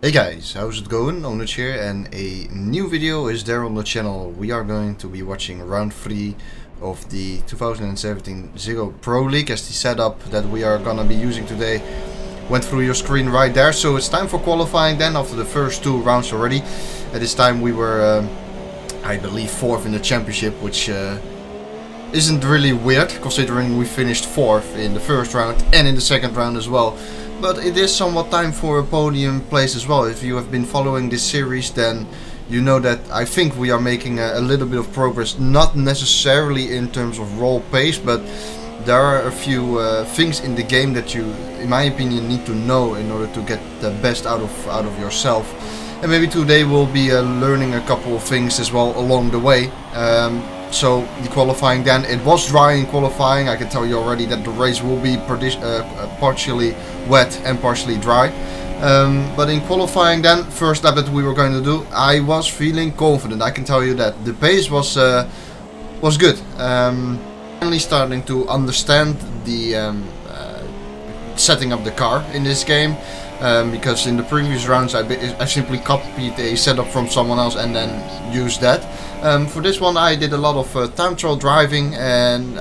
Hey guys, how's it going? Onich here, and a new video is there on the channel. We are going to be watching round 3 of the 2017 Ziggo Pro League, as the setup that we are gonna be using today went through your screen right there. So it's time for qualifying then, after the first 2 rounds already. At this time we were, I believe, 4th in the championship, which isn't really weird, considering we finished 4th in the first round and in the second round as well. But it is somewhat time for a podium place as well. If you have been following this series, then you know that I think we are making a little bit of progress. Not necessarily in terms of roll pace, but there are a few things in the game that you, in my opinion, need to know in order to get the best out of yourself. And maybe today we'll be learning a couple of things as well along the way. So the qualifying then, it was dry in qualifying. I can tell you already that the race will be partially wet and partially dry. But in qualifying then, first lap that we were going to do, I was feeling confident. I can tell you that the pace was good. Finally starting to understand the setting up the car in this game. Because in the previous rounds I simply copied a setup from someone else and then used that. For this one I did a lot of time trial driving, and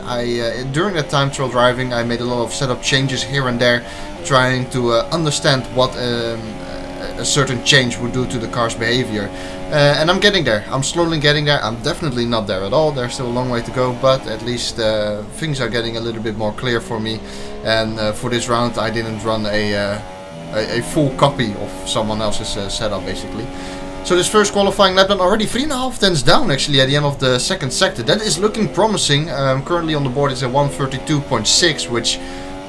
during that time trial driving I made a lot of setup changes here and there, trying to understand what a certain change would do to the car's behavior. And I'm getting there. I'm slowly getting there. I'm definitely not there at all. There's still a long way to go, but at least things are getting a little bit more clear for me. And for this round I didn't run a full copy of someone else's setup basically. So this first qualifying lap, then already 3.5 tenths down actually at the end of the second sector. That is looking promising. Currently on the board it's a 132.6, which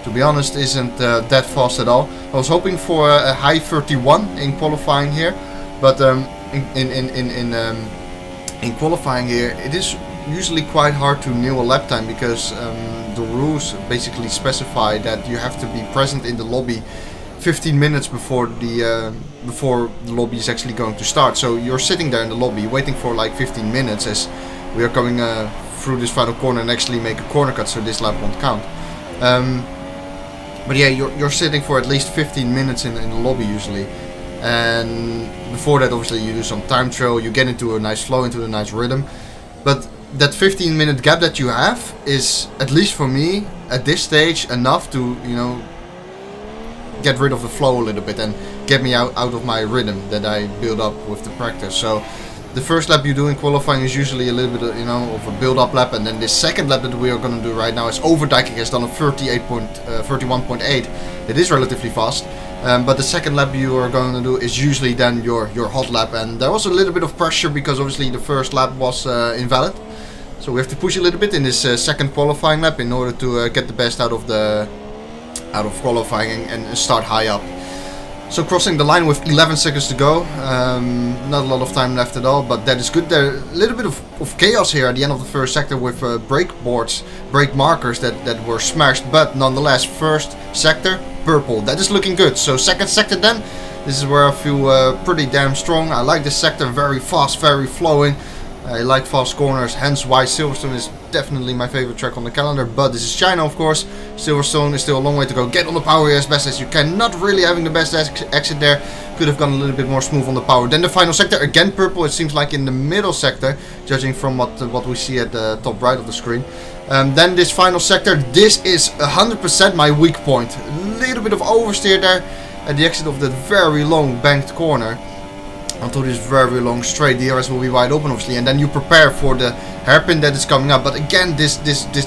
to be honest isn't that fast at all. I was hoping for a high 31 in qualifying here, but in qualifying here it is usually quite hard to nail a lap time, because the rules basically specify that you have to be present in the lobby 15 minutes before the lobby is actually going to start. So you're sitting there in the lobby waiting for like 15 minutes as we are coming through this final corner and actually make a corner cut, so this lap won't count. But yeah, you're sitting for at least 15 minutes in the lobby usually, and before that obviously you do some time trial, you get into a nice flow, into a nice rhythm. But that 15-minute gap that you have is, at least for me at this stage, enough to, you know, get rid of the flow a little bit and get me out of my rhythm that I build up with the practice. So the first lap you do in qualifying is usually a little bit, you know, of a build-up lap, and then this second lap that we are going to do right now is overdiking, has done a 31.8. It is relatively fast, but the second lap you are going to do is usually then your hot lap, and there was a little bit of pressure because obviously the first lap was invalid. So we have to push a little bit in this second qualifying lap in order to get the best out of qualifying and start high up. So crossing the line with 11 seconds to go, not a lot of time left at all, but that is good. There a little bit of chaos here at the end of the first sector with brake markers that were smashed, but nonetheless first sector purple. That is looking good. So second sector then, this is where I feel pretty damn strong. I like this sector, very fast, very flowing. I like fast corners, hence why Silverstone is definitely my favorite track on the calendar. But this is China, of course. Silverstone is still a long way to go. Get on the power here as best as you can. Not really having the best exit there. Could have gone a little bit more smooth on the power. Then the final sector, again purple. It seems like in the middle sector, judging from what we see at the top right of the screen. Then this final sector, this is 100% my weak point. A little bit of oversteer there at the exit of that very long banked corner. Until this very long straight, the DRS will be wide open obviously, and then you prepare for the hairpin that is coming up. But again, this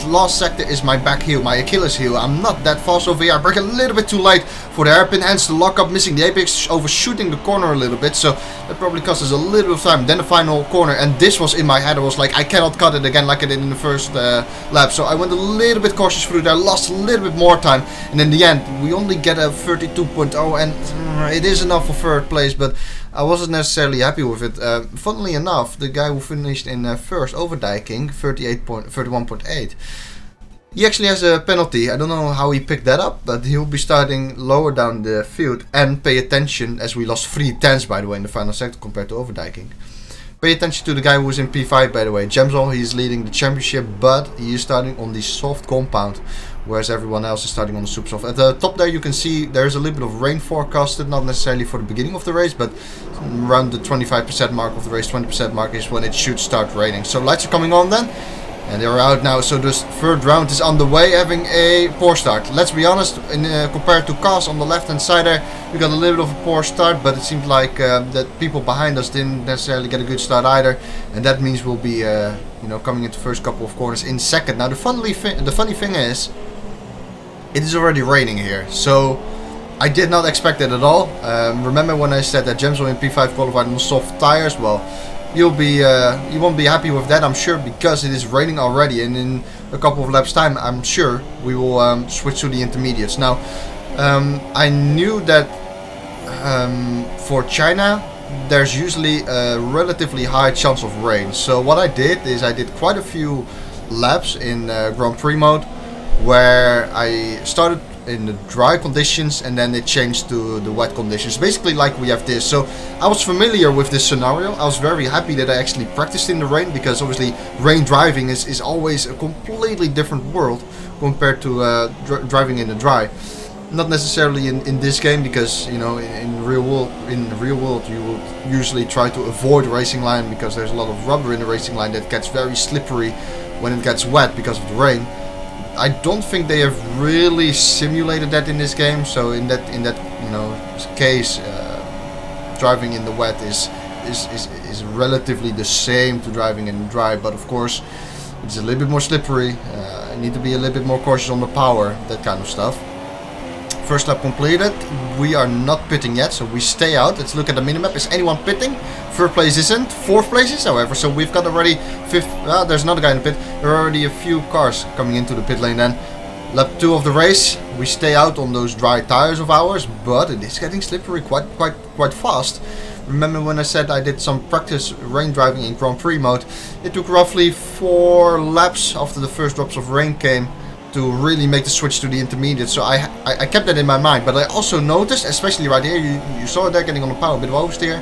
last sector is my back heel, my Achilles heel. I'm not that fast over here. I brake a little bit too late for the hairpin, hence the lockup, missing the apex, overshooting the corner a little bit. So that probably cost us a little bit of time. Then the final corner, and this was in my head. I was like, I cannot cut it again like I did in the first lap. So I went a little bit cautious through there, lost a little bit more time, and in the end we only get a 32.0, and it is enough for third place, but I wasn't necessarily happy with it. Funnily enough, the guy who finished in first, overdiking, 31.8, he actually has a penalty. I don't know how he picked that up, but he'll be starting lower down the field. And pay attention, as we lost 3 tenths by the way in the final sector compared to overdiking. Pay attention to the guy who was in P5 by the way. Gemsol, he is leading the championship, but he is starting on the soft compound, whereas everyone else is starting on the super soft. At the top there you can see there's a little bit of rain forecasted, not necessarily for the beginning of the race, but around the 25% mark of the race, 20% mark is when it should start raining. So lights are coming on then, and they're out now, so this third round is underway, having a poor start. Let's be honest, compared to cars on the left hand side there, we got a little bit of a poor start, but it seemed like that people behind us didn't necessarily get a good start either, and that means we'll be you know, coming into the first couple of corners in second. Now the funny thing is, it is already raining here, so I did not expect it at all. Remember when I said that James will in P5 qualified on soft tires? Well, you won't be happy with that, I'm sure, because it is raining already, and in a couple of laps time I'm sure we will switch to the intermediates. Now I knew that for China there's usually a relatively high chance of rain, so what I did is I did quite a few laps in Grand Prix mode where I started in the dry conditions and then it changed to the wet conditions, basically like we have this. So I was familiar with this scenario. I was very happy that I actually practiced in the rain, because obviously rain driving is always a completely different world compared to driving in the dry. Not necessarily in this game, because you know, in the real world you will usually try to avoid racing line, because there's a lot of rubber in the racing line that gets very slippery when it gets wet because of the rain. I don't think they have really simulated that in this game, so in that you know case, driving in the wet is relatively the same to driving in dry, but of course it's a little bit more slippery. You need to be a little bit more cautious on the power, that kind of stuff. First lap completed. We are not pitting yet, so we stay out. Let's look at the minimap. Is anyone pitting? Third place isn't. Fourth place is, however, so we've got already fifth. There's another guy in the pit. There are already a few cars coming into the pit lane then. Lap 2 of the race. We stay out on those dry tires of ours, but it is getting slippery quite fast. Remember when I said I did some practice rain driving in Grand Prix mode? It took roughly 4 laps after the first drops of rain came to really make the switch to the intermediate, so I kept that in my mind. But I also noticed, especially right here, you saw it there, getting on the power, a bit of oversteer.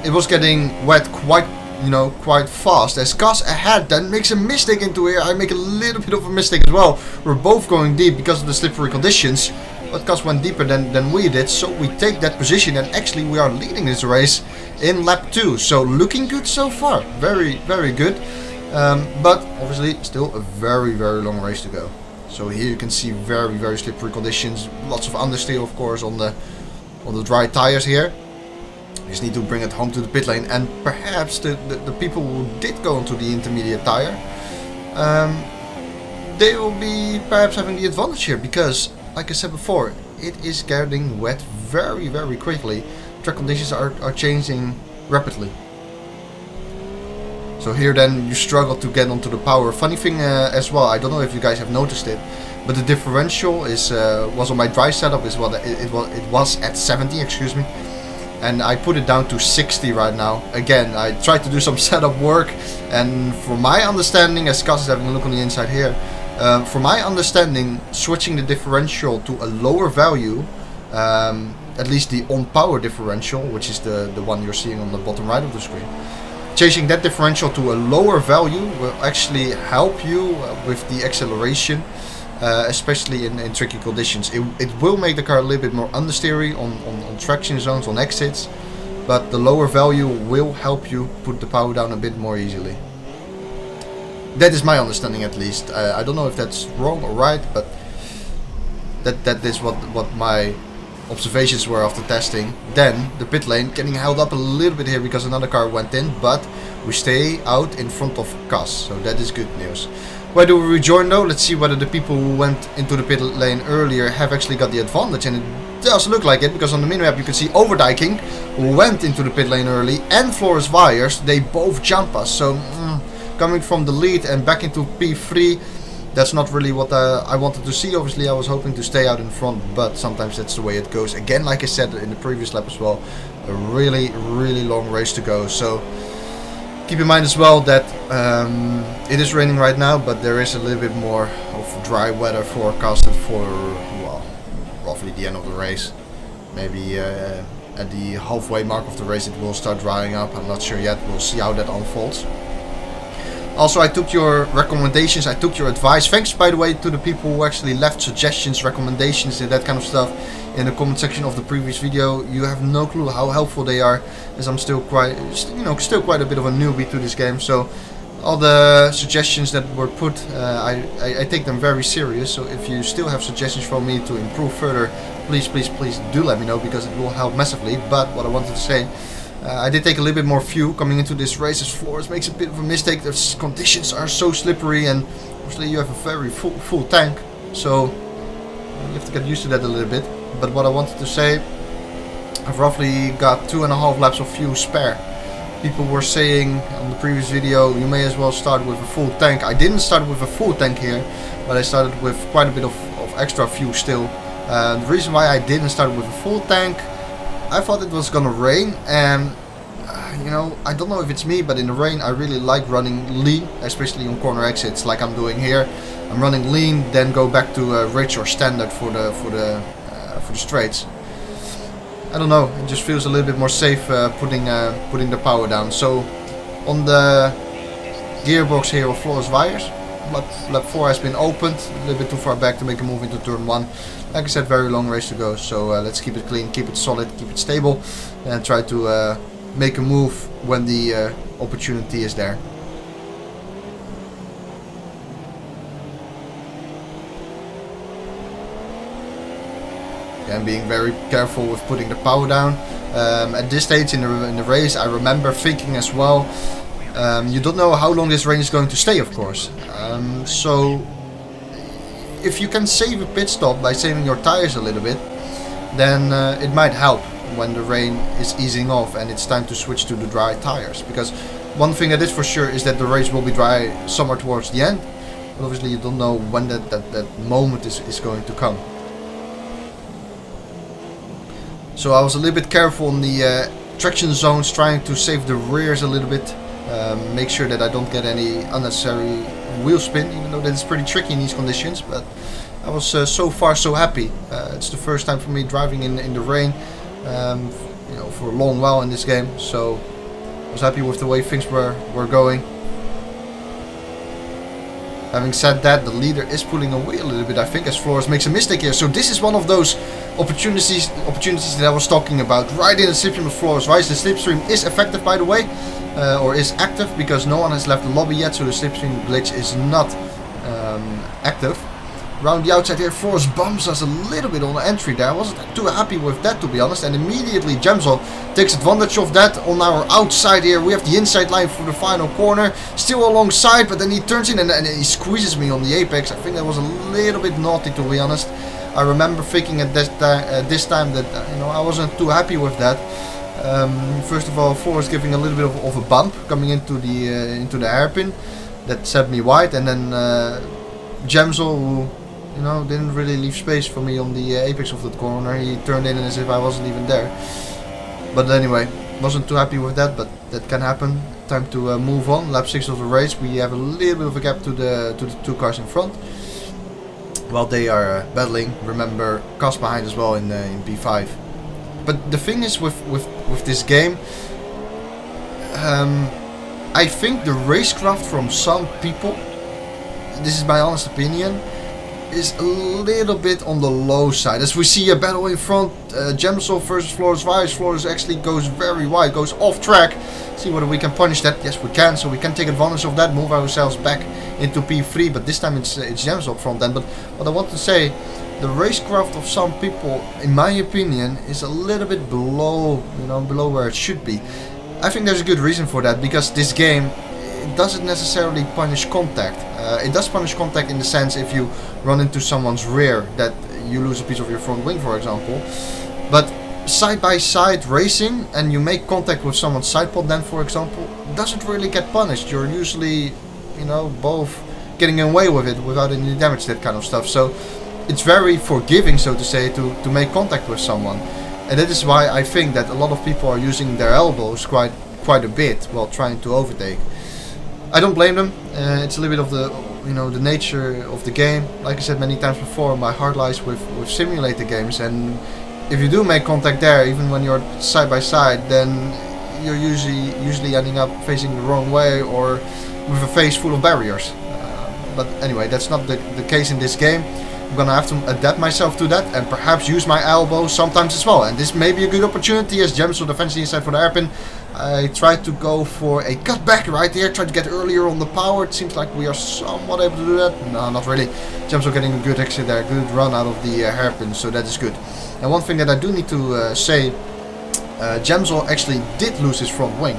It was getting wet quite fast. As Cas ahead then makes a mistake into here, I make a little bit of a mistake as well. We're both going deep because of the slippery conditions, but Cas went deeper than we did, so we take that position, and actually we are leading this race in lap 2. So looking good so far, very good. But obviously still a very long race to go. So here you can see very slippery conditions, lots of understeer of course on the dry tires here. You just need to bring it home to the pit lane, and perhaps the people who did go into the intermediate tire, they will be perhaps having the advantage here, because like I said before, it is getting wet very quickly. Track conditions are changing rapidly. So here then you struggle to get onto the power. Funny thing as well, I don't know if you guys have noticed it, but the differential was on my dry setup as well. It was at 70, excuse me, and I put it down to 60 right now. Again, I tried to do some setup work, and from my understanding, as Cas is having a look on the inside here, from my understanding, switching the differential to a lower value, at least the on power differential, which is the one you're seeing on the bottom right of the screen. Changing that differential to a lower value will actually help you with the acceleration, especially in tricky conditions. It will make the car a little bit more understeery on traction zones, on exits, but the lower value will help you put the power down a bit more easily. That is my understanding, at least. I don't know if that's wrong or right, but that is what my observations were after testing. Then the pit lane getting held up a little bit here because another car went in, but we stay out in front of Cas, so that is good news. Where do we rejoin though? Let's see whether the people who went into the pit lane earlier have actually got the advantage, and it does look like it, because on the minimap you can see Overdyking, who went into the pit lane early, and Floris Wires, they both jump us. So coming from the lead and back into P3, that's not really what I wanted to see. Obviously I was hoping to stay out in front, but sometimes that's the way it goes. Again, like I said in the previous lap as well, a really long race to go. So keep in mind as well that it is raining right now, but there is a little bit more of dry weather forecasted for, well, roughly the end of the race. Maybe at the halfway mark of the race it will start drying up. I'm not sure yet. We'll see how that unfolds. Also, I took your recommendations, I took your advice. Thanks, by the way, to the people who actually left suggestions, recommendations and that kind of stuff in the comment section of the previous video. You have no clue how helpful they are, as I'm still quite, still quite a bit of a newbie to this game. So all the suggestions that were put, I take them very serious. So if you still have suggestions for me to improve further, please do let me know, because it will help massively. But what I wanted to say, I did take a little bit more fuel coming into this race, as Flores makes a bit of a mistake. The conditions are so slippery, and obviously you have a very full tank, so you have to get used to that a little bit. But what I wanted to say, I've roughly got 2.5 laps of fuel spare. People were saying on the previous video, you may as well start with a full tank. I didn't start with a full tank here, but I started with quite a bit of extra fuel still. The reason why I didn't start with a full tank, I thought it was gonna rain, and I don't know if it's me, but in the rain I really like running lean, especially on corner exits like I'm doing here. I'm running lean, then go back to rich or standard for the straights. I don't know, it just feels a little bit more safe putting the power down. So on the gearbox here of Flores wires, lap 4 has been opened, a little bit too far back to make a move into turn 1. Like I said, very long race to go, so let's keep it clean, keep it solid, keep it stable, and try to make a move when the opportunity is there. And being very careful with putting the power down. At this stage in the race, I remember thinking as well, you don't know how long this rain is going to stay, of course. So if you can save a pit stop by saving your tires a little bit, then it might help when the rain is easing off and it's time to switch to the dry tires. Because one thing that is for sure is that the race will be dry somewhere towards the end, but obviously you don't know when that moment is going to come. So I was a little bit careful in the traction zones, trying to save the rears a little bit, make sure that I don't get any unnecessary wheel spin, even though that is pretty tricky in these conditions. But I was so far so happy. It's the first time for me driving in the rain, for a long while in this game. So I was happy with the way things were going. Having said that, the leader is pulling away a little bit, I think, as Flores makes a mistake here. So this is one of those opportunities that I was talking about. Right in the slipstream of Flores. Right, the slipstream is effective, by the way, or is active, because no one has left the lobby yet, so the slipstream glitch is not active. Around the outside here, Flores bumps us a little bit on the entry there. I wasn't too happy with that, to be honest, and immediately Jamsel takes advantage of that. On our outside here, we have the inside line for the final corner, still alongside, but then he turns in and he squeezes me on the apex. I think that was a little bit naughty, to be honest. I remember thinking at this time that I wasn't too happy with that. First of all, Flores giving a little bit of a bump coming into the hairpin that set me wide, and then Jamsel, who didn't really leave space for me on the apex of that corner. He turned in as if I wasn't even there. But anyway, wasn't too happy with that, but that can happen. Time to move on. Lap 6 of the race. We have a little bit of a gap to the two cars in front, while they are battling. Remember, cars behind as well in P5. But the thing is with this game, I think the racecraft from some people, this is my honest opinion, is a little bit on the low side. As we see a battle in front, Jamsel versus Flores Wise. Flores actually goes very wide, goes off track. See whether we can punish that. Yes, we can. So we can take advantage of that, move ourselves back into P3. But this time it's Jamsel up front then. But what I want to say, the racecraft of some people, in my opinion, is a little bit below, below where it should be. I think there's a good reason for that, because this game, it doesn't necessarily punish contact. It does punish contact in the sense if you run into someone's rear, that you lose a piece of your front wing, for example. But side-by-side racing, and you make contact with someone's side pod then, for example, doesn't really get punished. You're usually, both getting away with it without any damage, that kind of stuff. So it's very forgiving, so to say, to make contact with someone. And that is why I think that a lot of people are using their elbows quite a bit while trying to overtake. I don't blame them. It's a little bit of the the nature of the game. Like I said many times before, my heart lies with simulator games, and if you do make contact there, even when you're side by side, then you're usually ending up facing the wrong way, or with a face full of barriers. But anyway, that's not the case in this game. I'm gonna have to adapt myself to that and perhaps use my elbow sometimes as well. And this may be a good opportunity as Gems will defend the inside for the hairpin. I tried to go for a cutback right here, try to get earlier on the power. It seems like we are somewhat able to do that. No, not really. Gems are getting a good exit there, good run out of the hairpin, so that is good. And one thing that I do need to say, Gemsel actually did lose his front wing,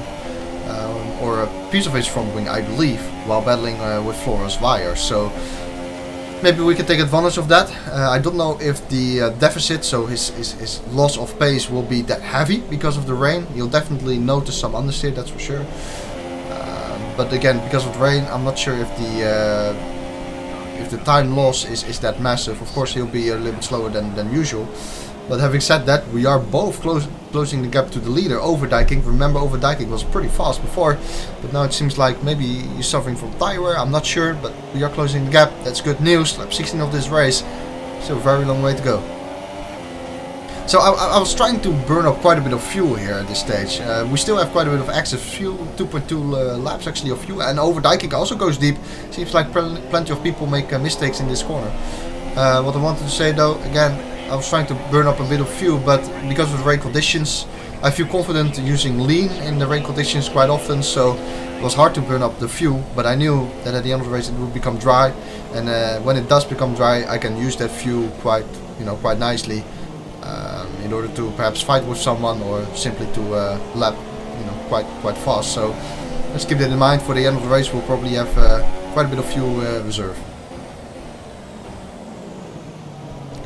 or a piece of his front wing, I believe, while battling with Flora's wire. So maybe we can take advantage of that. I don't know if the deficit, so his loss of pace, will be that heavy because of the rain. You'll definitely notice some understeer, that's for sure. But again, because of the rain, I'm not sure if the time loss is that massive. Of course, he'll be a little bit slower than usual. But having said that, we are both closing the gap to the leader, Overdiking. Remember, Overdiking was pretty fast before, but now it seems like maybe he's suffering from tire wear. I'm not sure, but we are closing the gap. That's good news. Lap 16 of this race, still a very long way to go. So I was trying to burn up quite a bit of fuel here at this stage. We still have quite a bit of excess fuel, 2.2 laps actually of fuel, and Overdiking also goes deep. Seems like plenty of people make mistakes in this corner. What I wanted to say though, again, I was trying to burn up a bit of fuel, but because of the rain conditions, I feel confident using lean in the rain conditions quite often, so it was hard to burn up the fuel, but I knew that at the end of the race it would become dry, and when it does become dry, I can use that fuel quite nicely in order to perhaps fight with someone or simply to lap, quite fast. So let's keep that in mind. For the end of the race, we'll probably have quite a bit of fuel reserve.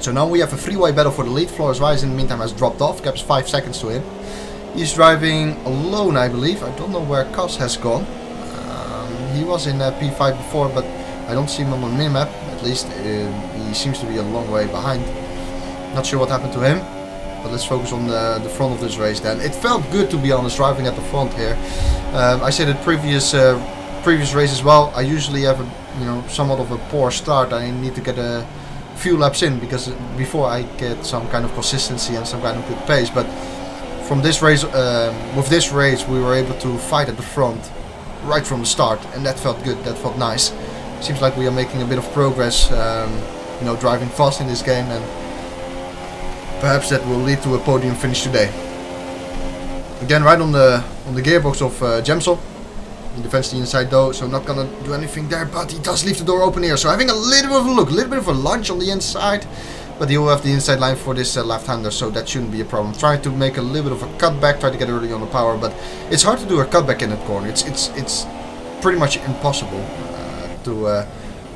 So now we have a three-way battle for the lead. Flora's Wise in the meantime has dropped off, gaps 5 seconds to him. He's driving alone, I believe. I don't know where Kaz has gone. He was in P5 before, but I don't see him on the minimap. At least he seems to be a long way behind. Not sure what happened to him, but let's focus on the front of this race then. It felt good, to be honest, driving at the front here. I said it previous race as well. I usually have a somewhat of a poor start. I need to get a few laps in because before I get some kind of consistency and some kind of good pace. But from this race, with this race, we were able to fight at the front right from the start, and that felt good. That felt nice. Seems like we are making a bit of progress, driving fast in this game, and perhaps that will lead to a podium finish today. Again, right on the gearbox of Gemsel. He defends the inside though, so not gonna do anything there, but he does leave the door open here. So having a little bit of a look, a little bit of a lunge on the inside, but he will have the inside line for this left-hander, so that shouldn't be a problem. Trying to make a little bit of a cutback, try to get early on the power, but it's hard to do a cutback in that corner. It's pretty much impossible to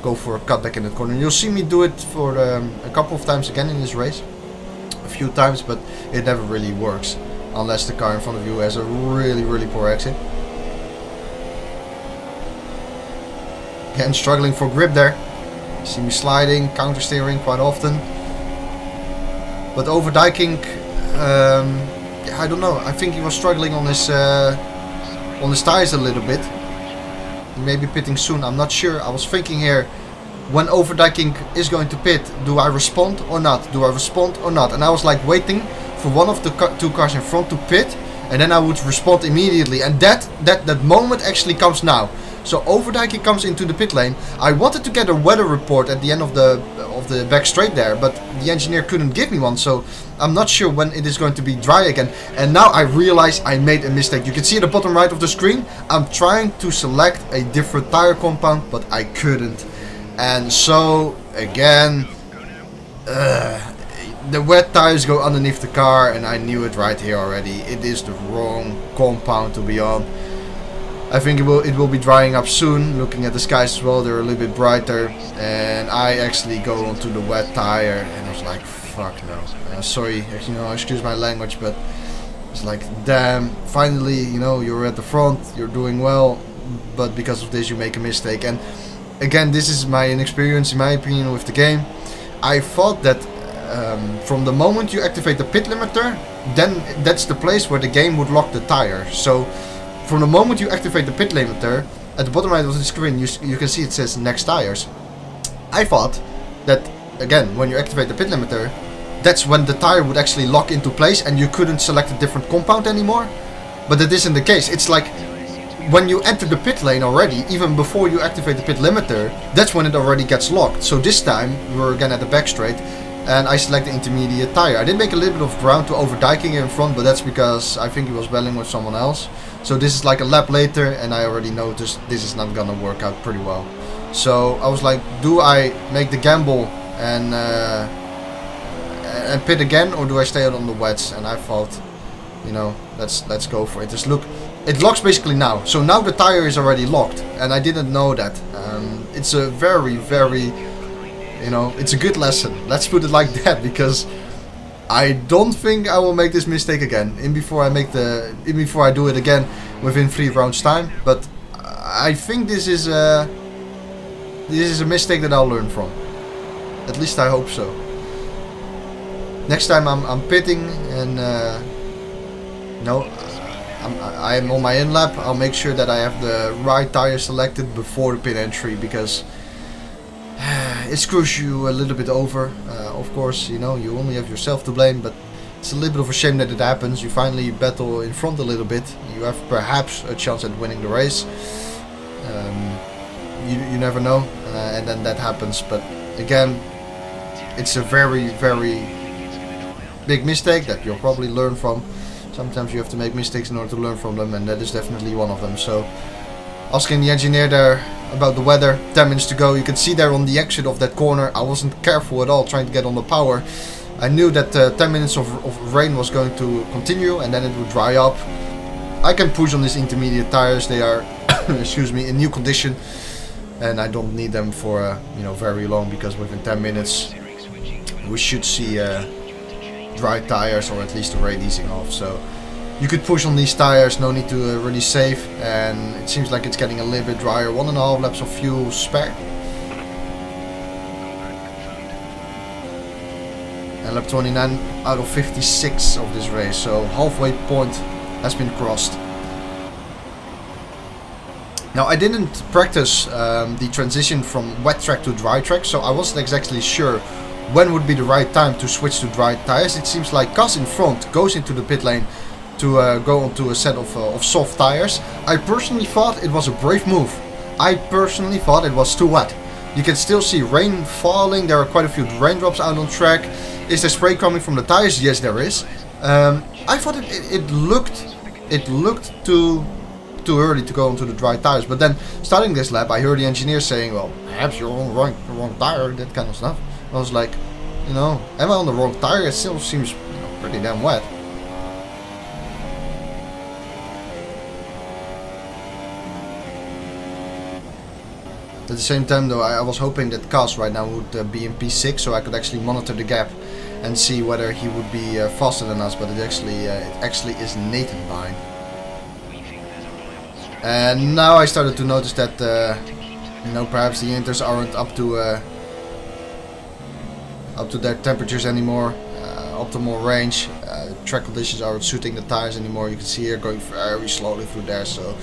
go for a cutback in that corner. And you'll see me do it for a couple of times again in this race, a few times, but it never really works unless the car in front of you has a really poor exit. Again, struggling for grip there. You see me sliding, counter steering quite often. But Overdiking, I don't know. I think he was struggling on his tires a little bit. He may be pitting soon. I'm not sure. I was thinking here, when Overdiking is going to pit, do I respond or not? Do I respond or not? And I was like waiting for one of the two cars in front to pit, and then I would respond immediately. And that moment actually comes now. So Overdiking comes into the pit lane. I wanted to get a weather report at the end of the back straight there, but the engineer couldn't give me one, so I'm not sure when it is going to be dry again. And now I realize I made a mistake. You can see at the bottom right of the screen, I'm trying to select a different tire compound, but I couldn't. And so again, the wet tires go underneath the car, and I knew it right here already. It is the wrong compound to be on. I think it will be drying up soon. Looking at the skies as well, they're a little bit brighter, and I actually go onto the wet tire, and I was like, fuck no. Sorry, excuse my language, but it's like, damn, finally, you're at the front, you're doing well, but because of this you make a mistake. And again, this is my inexperience, in my opinion, with the game. I thought that from the moment you activate the pit limiter, then that's the place where the game would lock the tire. So from the moment you activate the pit limiter, at the bottom right of the screen you can see it says next tires. I thought that, again, when you activate the pit limiter, that's when the tire would actually lock into place and you couldn't select a different compound anymore. But that isn't the case. It's like when you enter the pit lane already, even before you activate the pit limiter, that's when it already gets locked. So this time we're again at the back straight, and I select the intermediate tire. I did make a little bit of ground to overdiking in front, but that's because I think he was battling with someone else. So this is like a lap later, and I already noticed this is not gonna work out pretty well. So I was like, do I make the gamble and pit again, or do I stay out on the wets? And I thought, you know, let's go for it. Just look, it locks basically now. So now the tire is already locked, and I didn't know that. It's a very, you know, it's a good lesson. Let's put it like that, because I don't think I will make this mistake again. Before I do it again within 3 rounds time. But I think this is a mistake that I'll learn from. At least I hope so. Next time I'm pitting, and no, I'm on my in lap. I'll make sure that I have the right tire selected before the pit entry, because it screws you a little bit over. Of course, you know, you only have yourself to blame, but it's a little bit of a shame that it happens. You finally battle in front a little bit. You have perhaps a chance at winning the race. You never know, and then that happens. But again, it's a very big mistake that you'll probably learn from. Sometimes you have to make mistakes in order to learn from them, and that is definitely one of them. So, asking the engineer there about the weather, 10 minutes to go. You can see there on the exit of that corner, I wasn't careful at all trying to get on the power. I knew that 10 minutes of rain was going to continue, and then it would dry up. I can push on these intermediate tires. They are, excuse me, in new condition, and I don't need them for you know, very long, because within 10 minutes we should see dry tires, or at least the rain easing off. So you could push on these tires, no need to really save, and it seems like it's getting a little bit drier. 1.5 laps of fuel spare. And lap 29 out of 56 of this race, so halfway point has been crossed. Now, I didn't practice the transition from wet track to dry track, so I wasn't exactly sure when would be the right time to switch to dry tires. It seems like Cas in front goes into the pit lane to go onto a set of soft tires. I personally thought it was a brave move. I personally thought it was too wet. You can still see rain falling. There are quite a few raindrops out on track. Is there spray coming from the tires? Yes, there is. I thought it looked too early to go onto the dry tires. But then, starting this lap, I heard the engineer saying, well, perhaps you're on the wrong tire, that kind of stuff. I was like, you know, am I on the wrong tire? It still seems, you know, pretty damn wet. At the same time, though, I was hoping that Cas right now would be in P6, so I could actually monitor the gap and see whether he would be faster than us. But it actually is Nathan behind. And now I started to notice that, you know, perhaps the inters aren't up to their temperatures anymore, optimal range. Track conditions aren't suiting the tires anymore. You can see here going very slowly through there. So,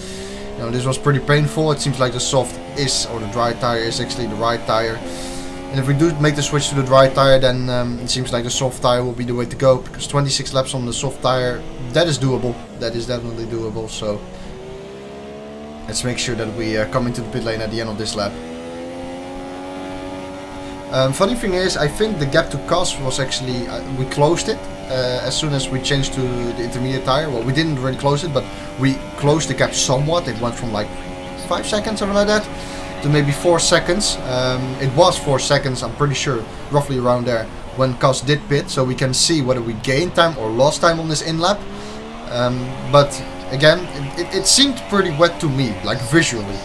you know, this was pretty painful. It seems like the soft is, or the dry tire is actually the right tire. And if we do make the switch to the dry tire, then it seems like the soft tire will be the way to go, because 26 laps on the soft tire, that is doable. That is definitely doable. So let's make sure that we come into the pit lane at the end of this lap. Funny thing is, I think the gap to Cas was actually, we closed it as soon as we changed to the intermediate tire. Well, we didn't really close it, but we closed the gap somewhat. It went from like 5 seconds, something like that, to maybe 4 seconds. It was 4 seconds, I'm pretty sure, roughly around there, when Cas did pit. So we can see whether we gained time or lost time on this in lap. But again, it seemed pretty wet to me, like visually.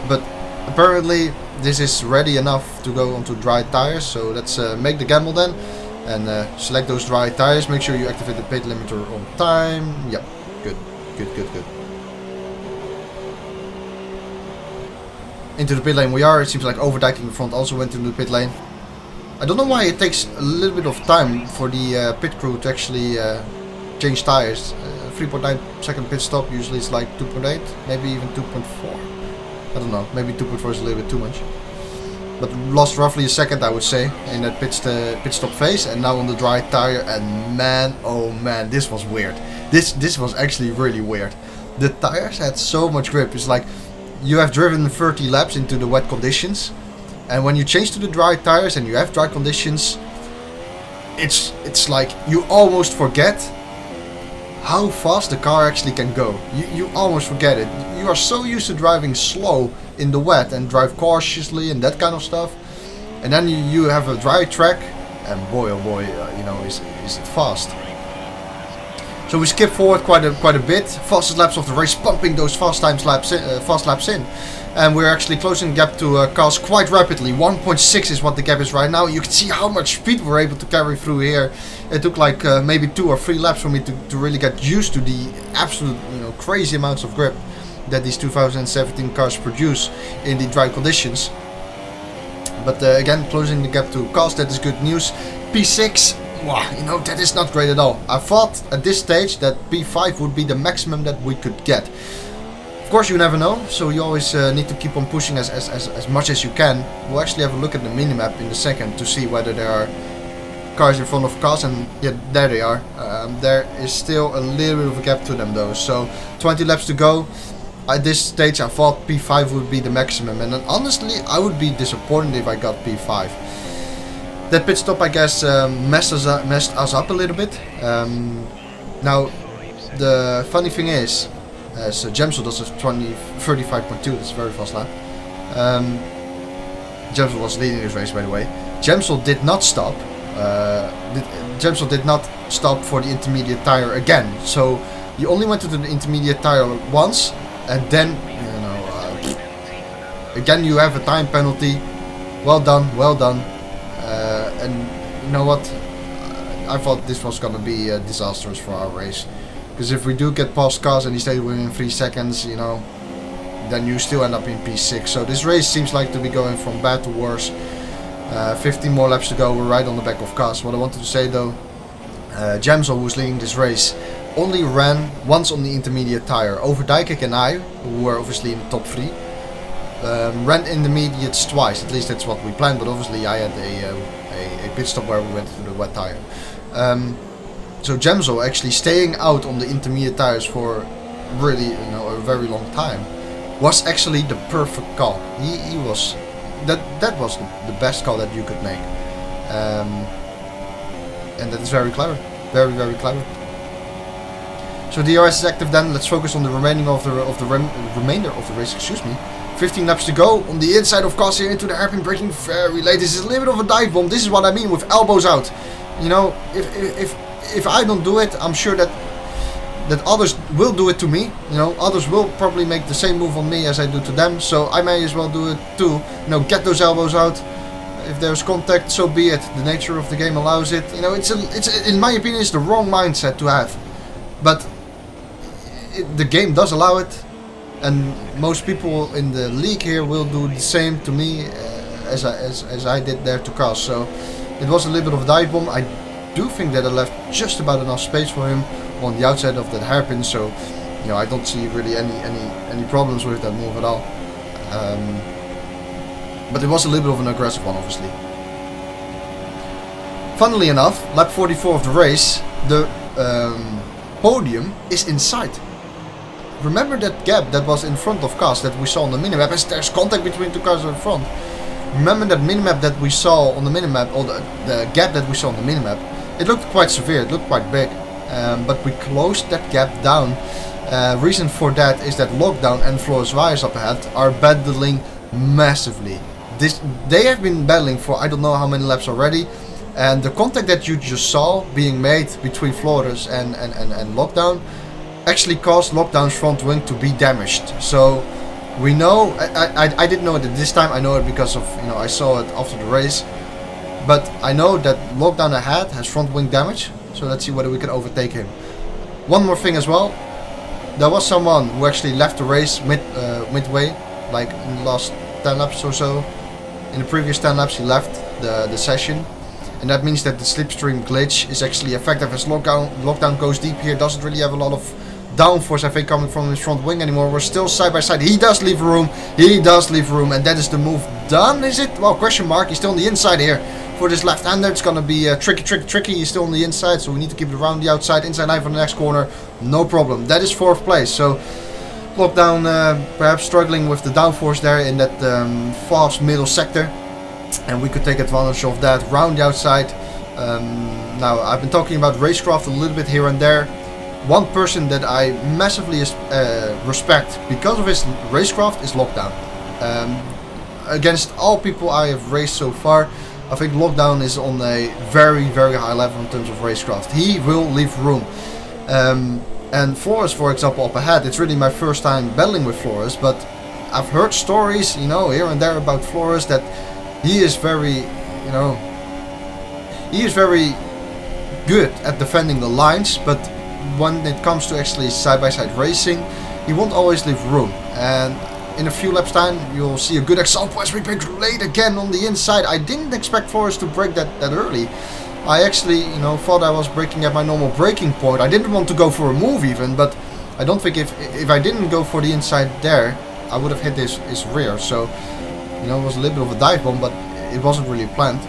But apparently this is ready enough to go onto dry tires. So let's make the gamble then, and select those dry tires. Make sure you activate the pit limiter on time. Yep, good. Into the pit lane we are. It seems like overtaking in front also went into the pit lane. I don't know why it takes a little bit of time for the pit crew to actually change tires. 3.9 second pit stop, usually it's like 2.8, maybe even 2.4. I don't know, maybe 2.4 is a little bit too much. But lost roughly a second, I would say, in that pit stop phase. And now on the dry tire, and man, oh man, this was weird. This was actually really weird. the tires had so much grip. It's like you have driven 30 laps into the wet conditions, and when you change to the dry tires and you have dry conditions, it's like you almost forget how fast the car actually can go. You almost forget it. You are so used to driving slow in the wet and drive cautiously and that kind of stuff, and then you have a dry track, and boy oh boy, you know, is it fast. So we skip forward quite a bit. Fastest laps of the race, pumping those fast laps in, and we're actually closing the gap to cars quite rapidly. 1.6 is what the gap is right now. You can see how much speed we're able to carry through here. It took like maybe 2 or 3 laps for me to really get used to the absolute, you know, crazy amounts of grip that these 2017 cars produce in the dry conditions. But again, closing the gap to cars, that is good news. P6. Wow, you know, that is not great at all. I thought at this stage that P5 would be the maximum that we could get. Of course, you never know, so you always need to keep on pushing as much as you can. We'll actually have a look at the minimap in a second to see whether there are cars in front of cars, and yeah, there they are. There is still a little bit of a gap to them though, so 20 laps to go. At this stage, I thought P5 would be the maximum, and then honestly, I would be disappointed if I got P5. That pit stop, I guess, messed us up a little bit. Now, the funny thing is, so Gemsel does a 35.2, that's a very fast lap. Gemsel was leading this race, by the way. Gemsel did not stop. Gemsel did not stop for the intermediate tire again. So, he only went to the intermediate tire once, and then, you know, again you have a time penalty. Well done, well done. And you know what, I thought this was gonna be disastrous for our race, because if we do get past cars and he stays within 3 seconds, you know, then you still end up in P6. So this race seems like to be going from bad to worse. 15 more laps to go, we're right on the back of cars. What I wanted to say though, Gemsel, who's leading this race, only ran once on the intermediate tire. Overdijkik and I, who were obviously in the top 3, ran intermediates twice. At least that's what we planned, but obviously I had a pit stop where we went to the wet tire. So Gemsel actually staying out on the intermediate tires for really, you know, a very long time was actually the perfect call. He was that was the best call that you could make, and that is very clever, very clever. So DRS is active. Then let's focus on the remainder of the race. Excuse me. 15 laps to go. On the inside of cars here into the hairpin, braking very late. This is a little bit of a dive bomb. This is what I mean with elbows out. You know, if I don't do it, I'm sure that others will do it to me. You know, others will probably make the same move on me as I do to them. So I may as well do it too. You know, get those elbows out. If there's contact, so be it. The nature of the game allows it. You know, it's in my opinion, it's the wrong mindset to have. But the game does allow it. And most people in the league here will do the same to me as I did there to cars. So it was a little bit of a dive bomb. I do think that I left just about enough space for him on the outside of that hairpin. So, you know, I don't see really any problems with that move at all. But it was a little bit of an aggressive one, obviously. Funnily enough, lap 44 of the race, the podium is in sight. Remember that gap that was in front of cars that we saw on the minimap, as there's contact between 2 cars in front. Remember that minimap that we saw on the minimap, or the gap that we saw on the minimap? It looked quite severe, it looked quite big, but we closed that gap down. Reason for that is that Lockdown and Floris Wyers up ahead are battling massively. They have been battling for I don't know how many laps already, and the contact that you just saw being made between Floris and Lockdown actually caused Lockdown's front wing to be damaged. So we know, I didn't know it at this time. I know it because of, you know, I saw it after the race. But I know that Lockdown ahead has front wing damage. So let's see whether we can overtake him. One more thing as well. There was someone who actually left the race midway, like in the last 10 laps or so. In the previous 10 laps he left the session. And that means that the slipstream glitch is actually effective as Lockdown goes deep here. Doesn't really have a lot of downforce, I think, coming from his front wing anymore. We're still side by side. He does leave room. He does leave room. And that is the move done, is it? Well, question mark. He's still on the inside here. For this left-hander, it's going to be tricky. He's still on the inside, so we need to keep it around the outside. Inside line for the next corner. No problem. That is 4th place. So Lockdown perhaps struggling with the downforce there in that fast middle sector, and we could take advantage of that round the outside. Now I've been talking about racecraft a little bit here and there. One person that I massively respect because of his racecraft is Lockdown. Against all people I have raced so far, I think Lockdown is on a very high level in terms of racecraft. He will leave room. And Flores, for example, up ahead, it's really my first time battling with Flores, but I've heard stories, you know, here and there about Flores that he is very, you know, he is very good at defending the lines, but when it comes to actually side-by-side racing, he won't always leave room. And in a few laps time, you'll see a good example as we break late again on the inside. I didn't expect Flores to break that early. I actually, you know, thought I was braking at my normal braking point. I didn't want to go for a move even, but I don't think if I didn't go for the inside there, I would have hit his rear. So, you know, it was a little bit of a dive bomb, but it wasn't really planned.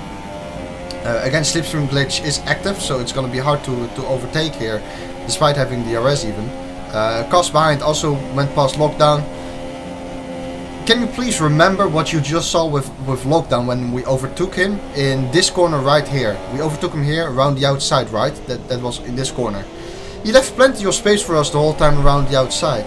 Again, slipstream glitch is active, so it's going to be hard to overtake here, despite having the RS even. Cars behind also went past Lockdown. Can you please remember what you just saw with Lockdown when we overtook him in this corner right here? We overtook him here around the outside, right? That was in this corner. He left plenty of space for us the whole time around the outside.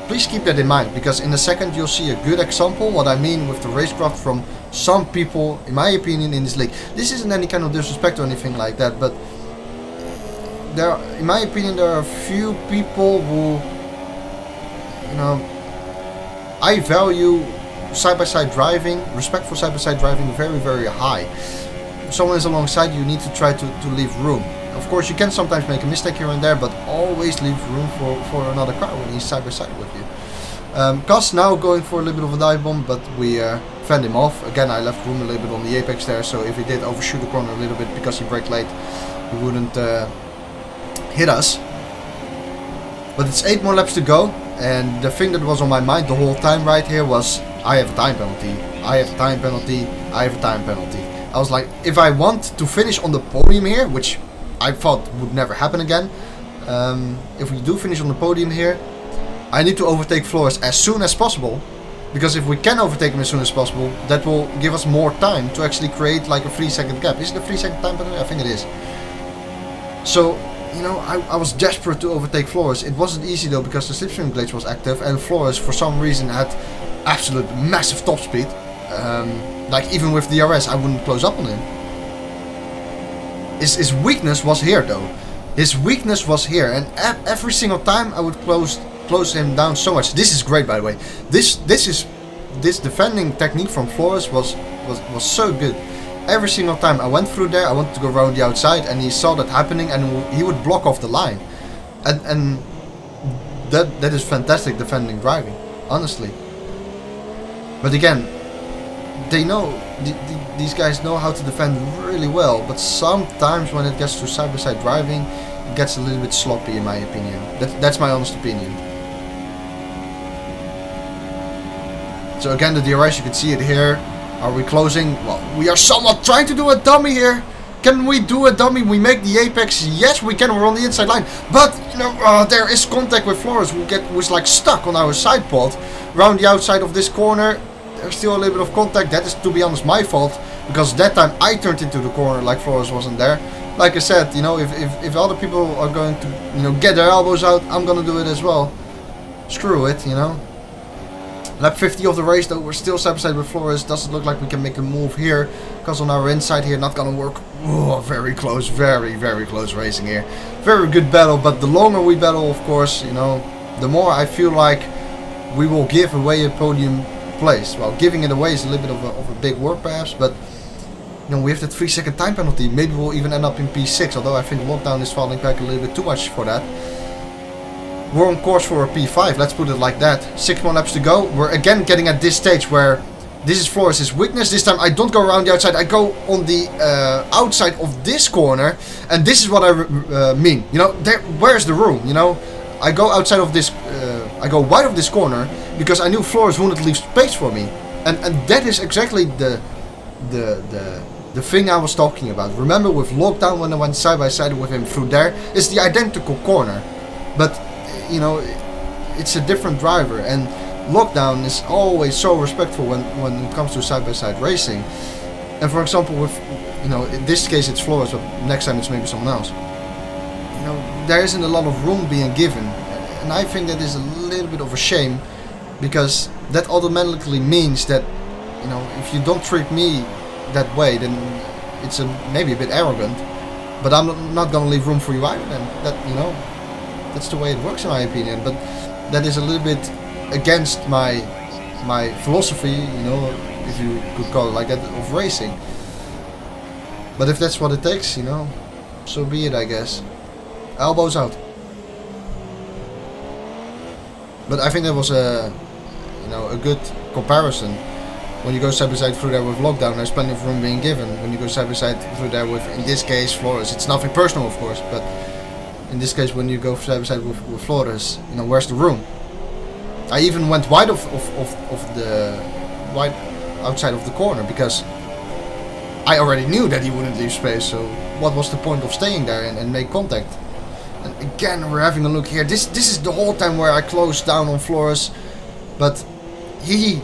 Please keep that in mind, because in a second you'll see a good example what I mean with the racecraft from some people, in my opinion, in this league. This isn't any kind of disrespect or anything like that, but there, in my opinion, there are a few people who, you know, I value side-by-side driving, respect for side-by-side driving very high. If someone is alongside you, you need to try to leave room. Of course, you can sometimes make a mistake here and there, but always leave room for another car when he's side-by-side with you. Gus now going for a little bit of a dive bomb, but we fend him off. Again, I left room a little bit on the apex there, so if he did overshoot the corner a little bit because he braked late, he wouldn't hit us. But it's 8 more laps to go. And the thing that was on my mind the whole time right here was, I have a time penalty, I have a time penalty, I have a time penalty. I was like, if I want to finish on the podium here, which I thought would never happen again, if we do finish on the podium here, I need to overtake Flores as soon as possible. Because if we can overtake him as soon as possible, that will give us more time to actually create like a 3-second gap. Is it a 3-second time penalty? I think it is. So, you know, I was desperate to overtake Flores. It wasn't easy though, because the slipstream glitch was active and Flores for some reason had absolute massive top speed. Like even with the RS I wouldn't close up on him. His weakness was here though. His weakness was here, and every single time I would close him down so much. This is great, by the way. This defending technique from Flores was so good. Every single time I went through there, I wanted to go around the outside, and he saw that happening, and he would block off the line, and that is fantastic defending driving, honestly. But again, they know, these guys know how to defend really well, but sometimes when it gets to side-by-side driving, it gets a little bit sloppy in my opinion. That's my honest opinion. So again, the DRS, you can see it here. Are we closing? Well, we are somewhat trying to do a dummy here. Can we do a dummy? We make the apex. Yes, we can. We're on the inside line. But, you know, there is contact with Flores who's like stuck on our side pod. Around the outside of this corner, there's still a little bit of contact. That is, to be honest, my fault. Because that time I turned into the corner like Flores wasn't there. Like I said, you know, if other people are going to, you know, get their elbows out, I'm going to do it as well. Screw it, you know. Lap 50 of the race though, we're still side-by-side with Flores. Doesn't look like we can make a move here, because on our inside here, not gonna work. Oh, very close, very close racing here. Very good battle, but the longer we battle, of course, you know, the more I feel like we will give away a podium place. Well, giving it away is a little bit of a big word perhaps, but you know, we have that 3-second time penalty. Maybe we'll even end up in P6, although I think Lockdown is falling back a little bit too much for that. We're on course for a P5, let's put it like that. 6 more laps to go. We're again getting at this stage where this is Flores' weakness. This time I don't go around the outside, I go on the outside of this corner. And this is what I mean. You know, where's the room, you know? I go outside of this, I go wide of this corner, because I knew Flores wouldn't leave space for me. And that is exactly the thing I was talking about. Remember with Lockdown when I went side by side with him through there, it's the identical corner. But you know, it's a different driver, and Lockdown is always so respectful when it comes to side-by-side racing. And for example, with, you know, in this case it's Flores, but next time it's maybe someone else. You know, there isn't a lot of room being given, and I think that is a little bit of a shame, because that automatically means that, you know, if you don't treat me that way, then it's maybe a bit arrogant, but I'm not gonna leave room for you either. And that, you know, that's the way it works in my opinion. But that is a little bit against my philosophy, you know, if you could call it like that, of racing. But if that's what it takes, you know, so be it, I guess. Elbows out. But I think that was a, you know, a good comparison. When you go side by side through there with Lockdown, there's plenty of room being given. When you go side by side through there with, in this case, Flores, it's nothing personal, of course, but in this case, when you go side by side with Flores, you know, where's the room? I even went wide of the outside of the corner, because I already knew that he wouldn't leave space. So what was the point of staying there and make contact? And again, we're having a look here. This is the whole time where I closed down on Flores, but he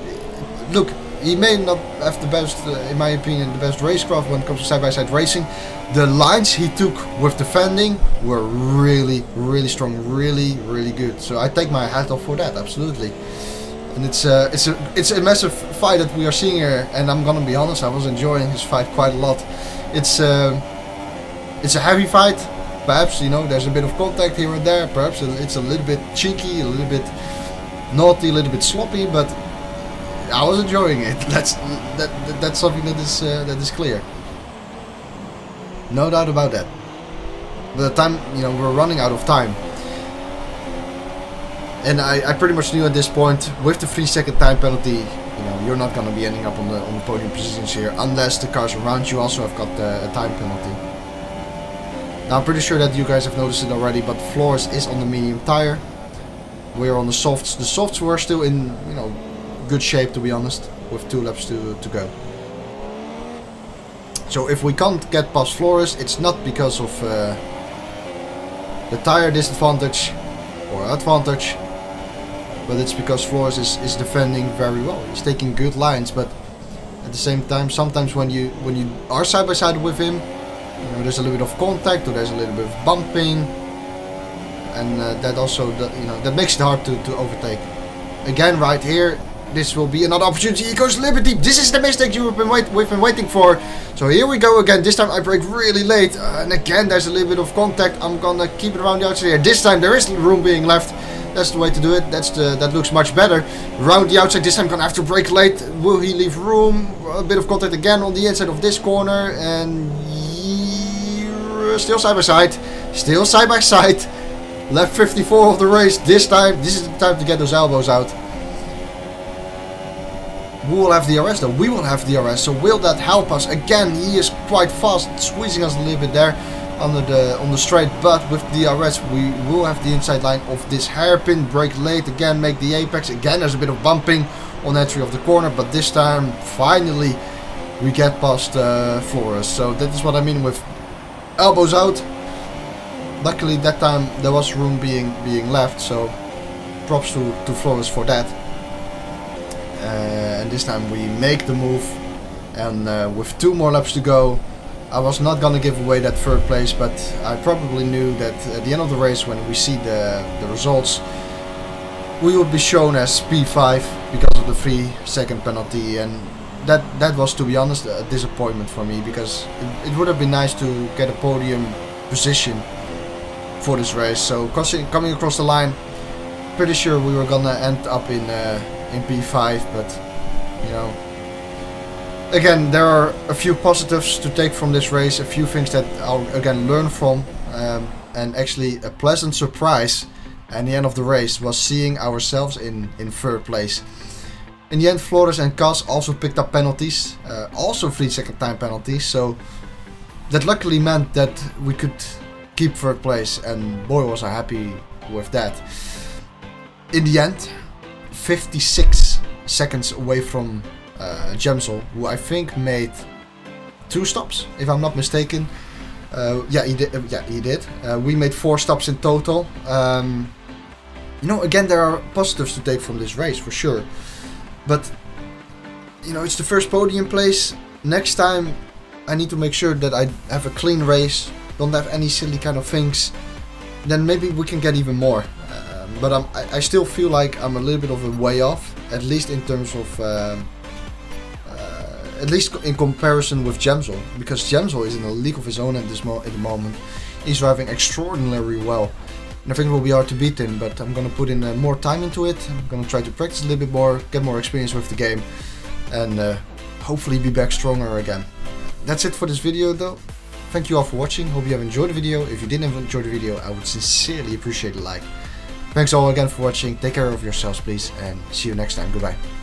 may not have the best, in my opinion, the best racecraft when it comes to side-by-side racing. The lines he took with defending were really, really strong, really, really good. So I take my hat off for that, absolutely. And it's a massive fight that we are seeing here. And I'm gonna be honest, I was enjoying his fight quite a lot. It's a heavy fight. Perhaps, you know, there's a bit of contact here and there. Perhaps it's a little bit cheeky, a little bit naughty, a little bit sloppy, but I was enjoying it. That's something that is clear. No doubt about that. By the time, you know, we're running out of time, and I pretty much knew at this point, with the 3-second time penalty, you know, you're not gonna be ending up on the podium positions here unless the cars around you also have got a time penalty. Now I'm pretty sure that you guys have noticed it already, but Flores is on the medium tire. We're on the softs. The softs were still in, you know, good shape, to be honest, with 2 laps to go. So if we can't get past Flores, it's not because of the tire disadvantage or advantage, but it's because Flores is defending very well. He's taking good lines, but at the same time, sometimes when you are side by side with him, you know, there's a little bit of contact, or there's a little bit of bumping, and that also, you know, that makes it hard to overtake. Again, right here, this will be another opportunity. He goes a little bit deep. This is the mistake we've been waiting for. So here we go again. This time I brake really late, and again there's a little bit of contact. I'm gonna keep it around the outside here. This time there is room being left. That's the way to do it. That looks much better. Around the outside. This time I'm gonna have to brake late. Will he leave room? A bit of contact again on the inside of this corner, and still side by side. Still side by side. Lap 54 of the race. This is the time to get those elbows out. We will have DRS though. We will have DRS. So will that help us? Again, he is quite fast, squeezing us a little bit there on the straight. But with DRS, we will have the inside line of this hairpin. Brake late again, make the apex. Again, there's a bit of bumping on entry of the corner, but this time finally we get past Flores. So that is what I mean with elbows out. Luckily that time there was room being left. So props to Flores for that. And this time we make the move, and with 2 more laps to go, I was not gonna give away that 3rd place, but I probably knew that at the end of the race, when we see the results, we would be shown as P5 because of the 3-second penalty, and that was, to be honest, a disappointment for me, because it would have been nice to get a podium position for this race. So coming across the line, pretty sure we were gonna end up in P5, but you know, again, there are a few positives to take from this race, a few things that I'll again learn from, and actually a pleasant surprise at the end of the race was seeing ourselves in 3rd place. In the end, Flores and Cas also picked up penalties, also 3-second time penalties, so that luckily meant that we could keep 3rd place, and boy was I happy with that. In the end, 56 seconds away from Gemsel, who I think made 2 stops, if I'm not mistaken. Yeah, he did. We made 4 stops in total. You know, again, there are positives to take from this race for sure, but you know, it's the first podium place. Next time I need to make sure that I have a clean race, don't have any silly kind of things, then maybe we can get even more. But I still feel like I'm a little bit of a way off, at least in terms of at least in comparison with Gemsel, because Gemsel is in a league of his own at the moment. He's driving extraordinarily well, and I think it will be hard to beat him, but I'm gonna put in more time into it. I'm gonna try to practice a little bit more, get more experience with the game, and hopefully be back stronger again. That's it for this video though. Thank you all for watching, hope you have enjoyed the video. If you didn't enjoy the video, I would sincerely appreciate a like. Thanks all again for watching, take care of yourselves please, and see you next time, goodbye.